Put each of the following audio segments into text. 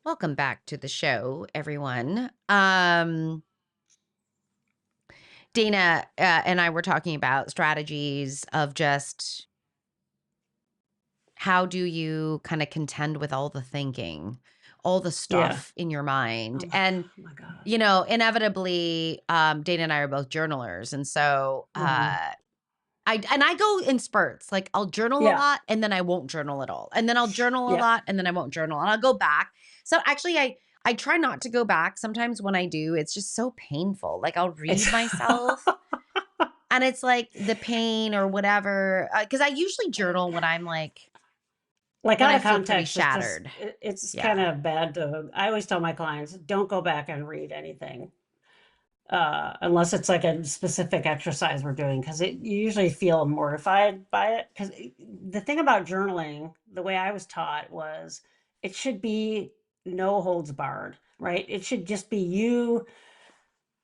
Welcome back to the show, everyone. Dana and I were talking about strategies of just how do you kind of contend with all the thinking, all the stuff in your mind. And, Oh my God. inevitably, Dana and I are both journalers. And so I go in spurts. Like I'll journal a lot and then I won't journal at all. And then I'll journal a lot and then I won't journal. And I'll go back. So actually I try not to go back. Sometimes when I do, it's just so painful. Like I'll read myself and it's like the pain or whatever. Because I usually journal when I'm like out I of feel pretty context, shattered. it's Yeah. kind of bad I always tell my clients, don't go back and read anything. Unless it's like a specific exercise we're doing, because you usually feel mortified by it. Because the thing about journaling, the way I was taught was it should be no holds barred, right? It should just be you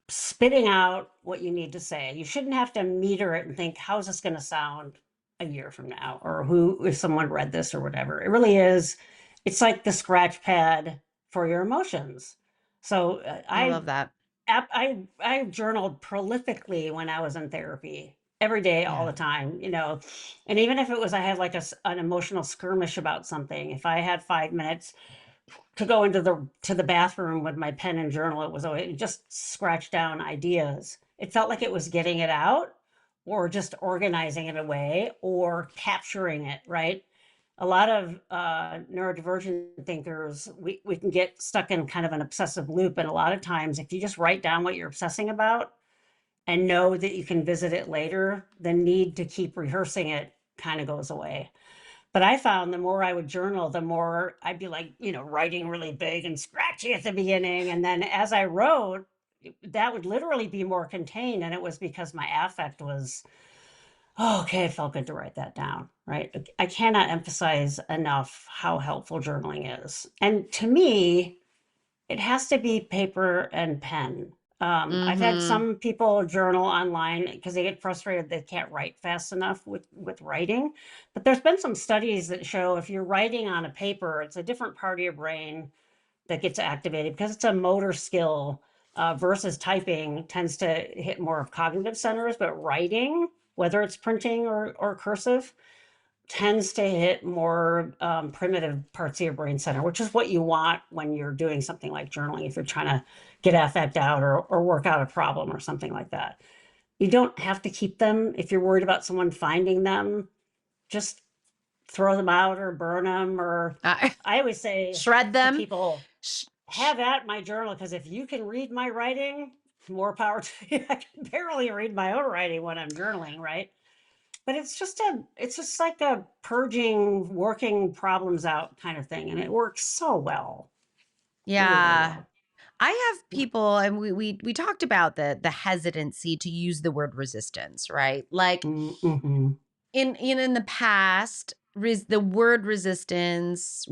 spitting out what you need to say. You shouldn't have to meter it and think, how's this going to sound a year from now? Or who, if someone read this or whatever. It really is. It's like the scratch pad for your emotions. So I love that. I journaled prolifically when I was in therapy every day, all the time, and even if it was, I had like an emotional skirmish about something, if I had 5 minutes to go into the bathroom with my pen and journal, it was always just scratch down ideas. It felt like it was getting it out or just organizing it away or capturing it, right? A lot of neurodivergent thinkers, we can get stuck in kind of an obsessive loop. And a lot of times, if you just write down what you're obsessing about and know that you can visit it later, the need to keep rehearsing it kind of goes away. But I found the more I would journal, the more I'd be like, writing really big and scratchy at the beginning. And then as I wrote, that would literally be more contained. And it was because my affect was, oh, okay, it felt good to write that down, right? I cannot emphasize enough how helpful journaling is. And to me, it has to be paper and pen. I've had some people journal online because they get frustrated they can't write fast enough with writing. But there's been some studies that show if you're writing on a paper, it's a different part of your brain that gets activated because it's a motor skill versus typing tends to hit more of cognitive centers. But writing, whether it's printing or cursive, tends to hit more primitive parts of your brain center, which is what you want when you're doing something like journaling, if you're trying to get affect out or work out a problem or something like that. You don't have to keep them. If you're worried about someone finding them, just throw them out or burn them. Or I always say, shred them. To people, have at my journal, because if you can read my writing, more power to you. I can barely read my own writing when I'm journaling, right? But it's just like a purging, working problems out kind of thing. And it works so well. Yeah. Really well. I have people, and we talked about the hesitancy to use the word resistance, right? Like in the past, the word resistance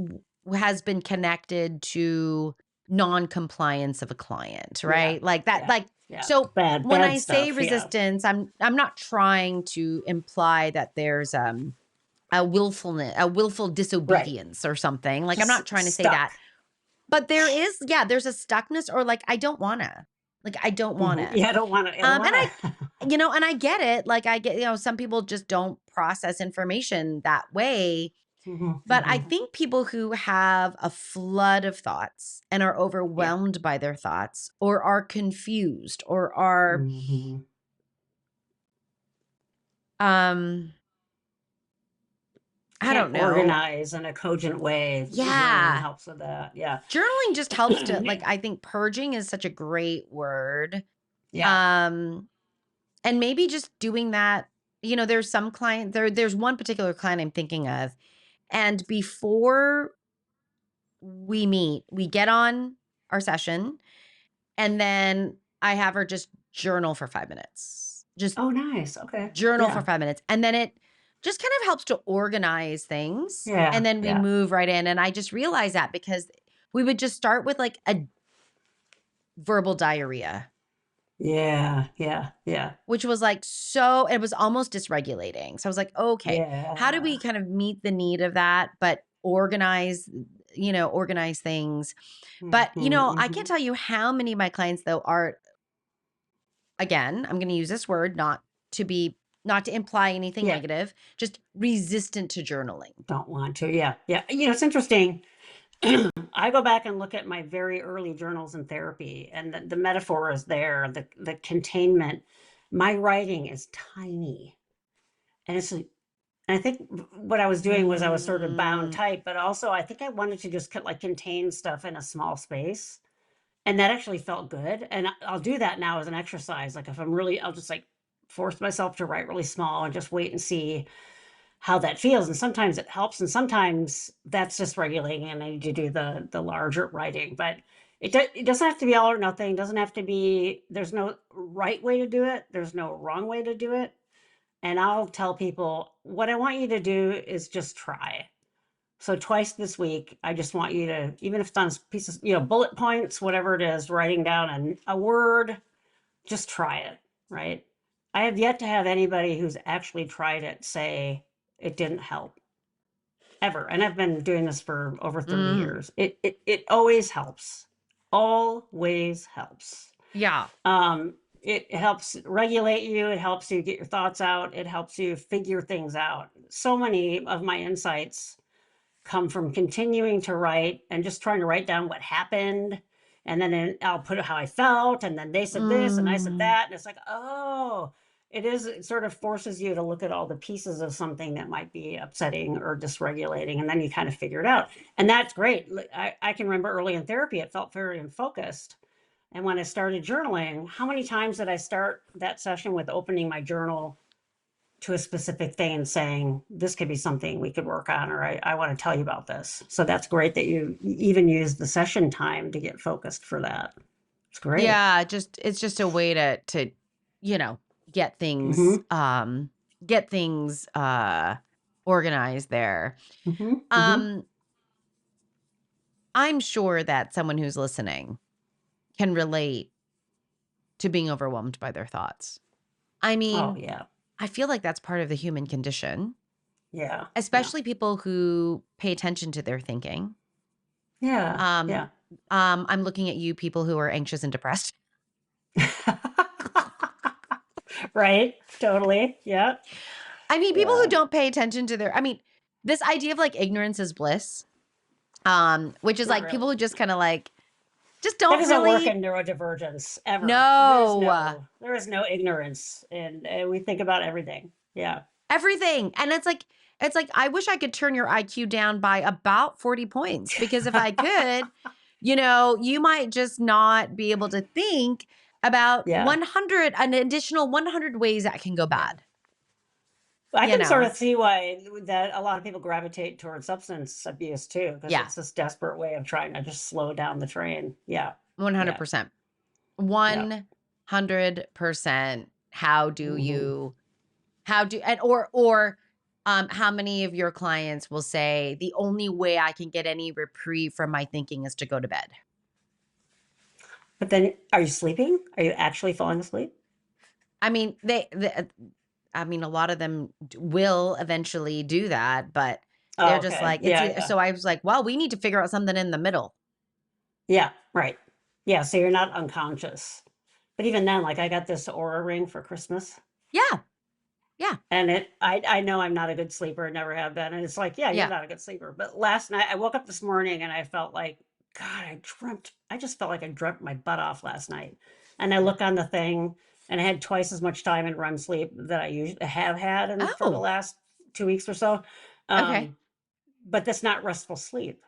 has been connected to non-compliance of a client, right? Like that, so bad when I stuff, say resistance, I'm not trying to imply that there's a willful disobedience or something. Like, I'm not trying to say that. But there is, there's a stuckness, or like, I don't want to. Like, I don't want to. Yeah, I don't want to. And and I get it. Like, I get, some people just don't process information that way. But I think people who have a flood of thoughts and are overwhelmed by their thoughts, or are confused, or are, I don't know, organize in a cogent way. Yeah. Journaling helps with that. Yeah. Journaling just helps to, like, I think purging is such a great word. Yeah. And maybe just doing that, there's some client, there's one particular client I'm thinking of, and before we meet, we get on our session, and then I have her just journal for 5 minutes. Just Oh, nice. Okay. journal for 5 minutes. And then just kind of helps to organize things, Yeah, and then we yeah, move right in, and I just realized that because we would just start with, like, a verbal diarrhea, yeah, yeah, yeah, which was, like, so it was almost dysregulating. So I was like, "Okay, how do we yeah. kind of meet the need of that, but organize things?" Mhm, But, I can't mhm. tell you how many of my clients, though, are again, I'm gonna use this word not to imply anything Yeah, negative, just resistant to journaling. don't want to. Yeah, yeah. It's interesting. I go back and look at my very early journals in therapy, and the metaphor is there, the containment. My writing is tiny, and I think what I was doing was I was sort of bound Mm, tight, but also I think I wanted to just like contain stuff in a small space. And that actually felt good. And I'll do that now as an exercise. Like if I'm really, I'll just like force myself to write really small and just wait and see how that feels. And sometimes it helps, and sometimes that's just regulating, and I need to do the larger writing. But it doesn't have to be all or nothing. It doesn't have to be. There's no right way to do it. There's no wrong way to do it. And I'll tell people what I want you to do is just try. So twice this week, I just want you to, even if it's on pieces, bullet points, whatever it is, writing down a word, just try it, right? I have yet to have anybody who's actually tried it say it didn't help ever. And I've been doing this for over 30 mm, years. It always helps. Always helps. yeah. It helps regulate you. It helps you get your thoughts out. It helps you figure things out. So many of my insights come from continuing to write and just trying to write down what happened. And then I'll put how I felt. And then they said this and I said Mm, that. And it's like, oh, it sort of forces you to look at all the pieces of something that might be upsetting or dysregulating. And then you kind of figure it out. And that's great. I can remember early in therapy, it felt very unfocused. And when I started journaling, how many times did I start that session with opening my journal to a specific thing and saying, this could be something we could work on, or I want to tell you about this. So that's great that you even use the session time to get focused for that. It's great. yeah, it's just a way to, you know, get things, Mm-hmm. um, get things, organized there. Mm-hmm. Mm-hmm. Um, I'm sure that someone who's listening can relate to being overwhelmed by their thoughts. I Oh mean, yeah. I feel like that's part of the human condition, Yeah. Yeah. especially people who pay attention to their thinking. Yeah. Um, Yeah. I'm looking at you people who are anxious and depressed. Right. Totally. Yeah. I mean, people who Yeah. don't pay attention to their I mean, this idea of like ignorance is bliss, which is Not like really. people who just kind of like just That don't doesn't work really in neurodivergence ever. know There is no ignorance, and we think about everything. Yeah. everything. And it's like I wish I could turn your IQ down by about 40 points because if I could, you might just not be able to think about Yeah. 100 an additional 100 ways that can go Yeah. bad, I you can sort of know. see why that a lot of people gravitate towards substance abuse too, because Yeah, it's this desperate way of trying to just slow down the train. Yeah. Yeah. 100%. Yeah. 100%. How do Hmm. you how do and or how many of your clients will say the only way I can get any reprieve from my thinking is to go to bed? But then are you sleeping? Are you actually falling asleep? I mean, a lot of them will eventually do that, but Oh, they're just okay. like Yeah. Yeah. so I was like, well, we need to figure out something in the middle. Yeah. Right. Yeah. So you're not unconscious. But even then, like I got this aura ring for Christmas. Yeah. Yeah. And I know I'm not a good sleeper, never have been. And it's like, yeah, you're Yeah. not a good sleeper. But last night I woke up this morning and I felt like, God, I just felt like I dreamt my butt off last night. And I Yeah. look on the thing and I had twice as much time in REM sleep that I usually have had for the Oh, last 2 weeks or so. okay. Um, but that's not restful sleep.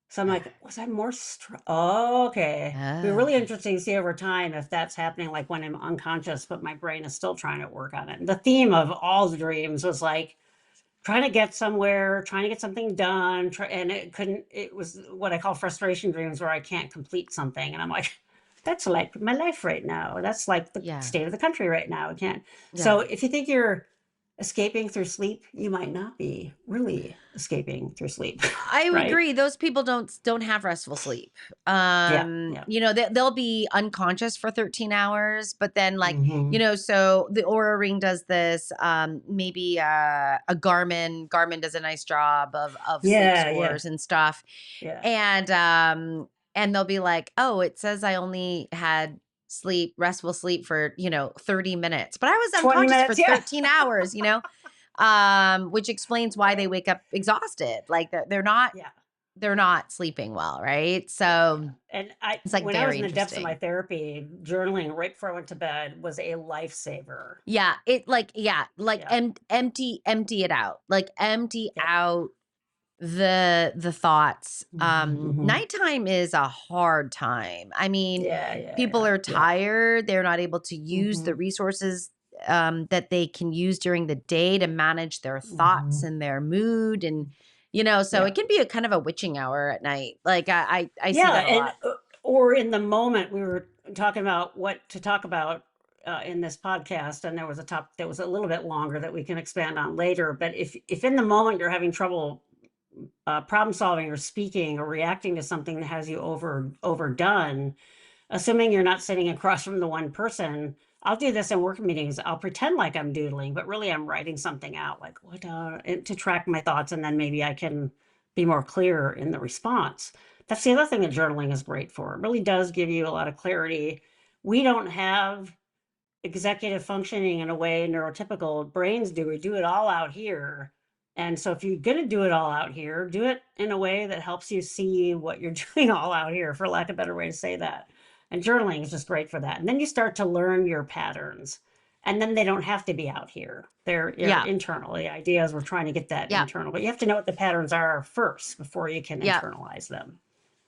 So I'm like, was I more Oh, okay. It'd be really Oh. interesting to see over time if that's happening, like when I'm unconscious, but my brain is still trying to work on it. And the theme of all the dreams was like trying to get somewhere, trying to get something done, and it was what I call frustration dreams where I can't complete something. And I'm like, that's like my life right now. That's like the Yeah. state of the country right now. I can't. So Yeah. if you think you're escaping through sleep, you might not be really escaping through sleep, I would right? agree. Those people don't have restful sleep. Yeah, yeah. They'll be unconscious for 13 hours, but then like, Mm-hmm. so the Aura Ring does this. Maybe a Garmin does a nice job of sleep Yeah, yeah, scores and stuff. yeah. And they'll be like, "Oh, it says I only had restful sleep for, 30 minutes, but I was 20 unconscious for minutes, yeah. 13 hours, which explains why they wake up exhausted. Like Yeah, they're not sleeping well, right? yeah, yeah. So And it's like when I was very in the depths of my interesting. therapy, journaling right before I went to bed was a lifesaver. Like Yeah, empty it out. Like empty yep. out the thoughts. Mm-hmm, mm-hmm. Nighttime is a hard time. I mean, Yeah, yeah, people yeah, are yeah. tired. They're not able to use Mm-hmm, the resources that they can use during the day to manage their thoughts mm-hmm. and their mood. And, so Yeah. it can be a kind of a witching hour at night. Like I see Yeah, that a and lot. or in the moment we were talking about what to talk about in this podcast, and there was a topic that was a little bit longer that we can expand on later. But if in the moment you're having trouble problem solving or speaking or reacting to something that has you overdone, assuming you're not sitting across from the one person, I'll do this in work meetings. I'll pretend like I'm doodling, but really I'm writing something out, like what to track my thoughts, and then maybe I can be more clear in the response. That's the other thing that journaling is great for. It really does give you a lot of clarity. We don't have executive functioning in a way neurotypical brains do. We do it all out here. And so if you're going to do it all out here, do it in a way that helps you see what you're doing all out here, for lack of a better way to say that. And journaling is just great for that. And then you start to learn your patterns. And then they don't have to be out here. They're Yeah. internal. The idea is we're trying to get that Yeah. internal, but you have to know what the patterns are first before you can Yeah. internalize them.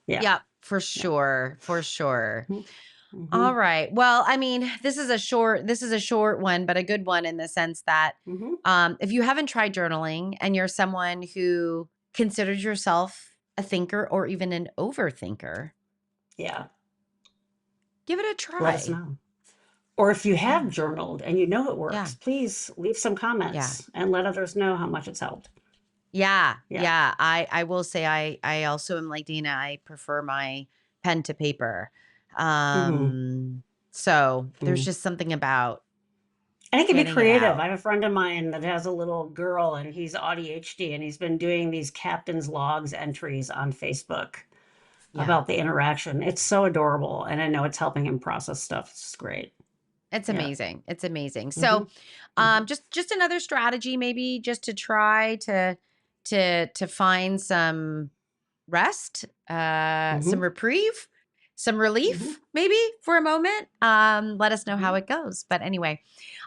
Yeah. Yeah. For Yeah. sure. For sure. Mm-hmm. All right. Well, I mean, this is a short one, but a good one in the sense that Mm-hmm. if you haven't tried journaling and you're someone who considers yourself a thinker or even an overthinker, Yeah. give it a Let us try. know. Or if you have Yeah. journaled and you know it Yeah. works, please leave some Yeah. comments and let others know how much it's helped. Yeah. Yeah. Yeah. I will say I also am like Dina. I prefer my pen to paper. Mm-hmm. So there's Mm. just something about And it can be getting it creative. I out. have a friend of mine that has a little girl and he's ADHD, and he's been doing these captain's logs entries on Facebook Yeah. about the interaction. It's so adorable. And I know it's helping him process stuff. It's great. It's Yeah. amazing. It's amazing. Mm-hmm. So, Mm-hmm. just another strategy, maybe just to try to find some rest, some Mm-hmm. reprieve, some Mm-hmm. relief, maybe for a moment. Let us know Mm-hmm. how it goes. But anyway,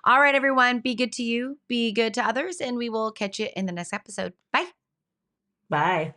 all right, everyone, be good to you, be good to others, and we will catch you in the next episode. Bye. Bye.